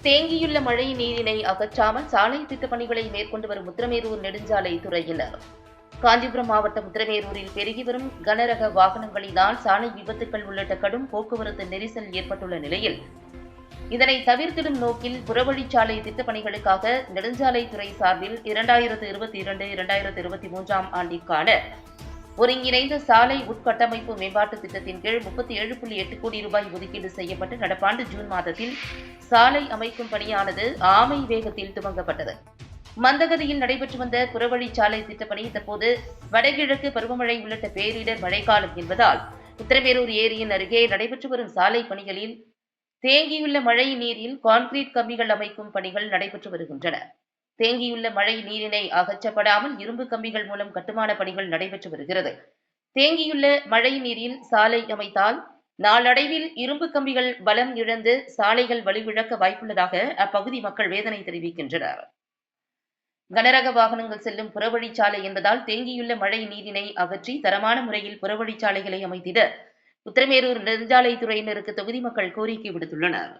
தேங்கியுள்ள மழை நீரினை அகற்றாமல் சாலை திட்டப் பணிகளை மேற்கொண்டு வரும் உத்திரமேரூர் நெடுஞ்சாலை துறையினர். காஞ்சிபுரம் மாவட்டம் உத்திரமேரூரில் பெருகி வரும் கனரக வாகனங்களினால் சாலை விபத்துக்கள் உள்ளிட்ட கடும் போக்குவரத்து நெரிசல் ஏற்பட்டுள்ள நிலையில் இதனை தவிர்த்திடும் நோக்கில் புறவழிச்சாலை திட்டப் பணிகளுக்காக நெடுஞ்சாலைத்துறை சார்பில் 2022-2023 ஆண்டிற்கான ஒருங்கிணைந்த சாலை உட்கட்டமைப்பு மேம்பாட்டு திட்டத்தின் கீழ் 37.8 கோடி ரூபாய் ஒதுக்கீடு செய்யப்பட்டு நடப்பாண்டு ஜூன் மாதத்தில் சாலை அமைக்கும் பணியானது ஆமை வேகத்தில் துவங்கப்பட்டது. மந்தகதியில் நடைபெற்று வந்த புறவழிச்சாலை திட்டப்பணி தற்போது வடகிழக்கு பருவமழை உள்ளிட்ட பேரிடர் மழைக்காலம் என்பதால் உத்திரமேரூர் ஏரியின் அருகே நடைபெற்று வரும் சாலை பணிகளில் தேங்கியுள்ள மழை நீரில் கான்கிரீட் கம்பிகள் அமைக்கும் பணிகள் நடைபெற்று வருகின்றன. தேங்கியுள்ள மழை நீரினை அகற்றப்படாமல் இரும்பு கம்பிகள் மூலம் கட்டுமான பணிகள் நடைபெற்று வருகிறது. தேங்கியுள்ள மழை நீரில் சாலை அமைத்தால் நாளடைவில் இரும்பு கம்பிகள் பலம் இழந்து சாலைகள் வலுவிழக்க வாய்ப்புள்ளதாக அப்பகுதி மக்கள் வேதனை தெரிவிக்கின்றனர். கனரக வாகனங்கள் செல்லும் புறவழிச்சாலை என்பதால் தேங்கியுள்ள மழை நீரினை அகற்றி தரமான முறையில் புறவழிச்சாலைகளை அமைத்திட உத்திரமேரூர் நெடுஞ்சாலைத்துறையினருக்கு தொகுதி மக்கள் கோரிக்கை விடுத்துள்ளனர்.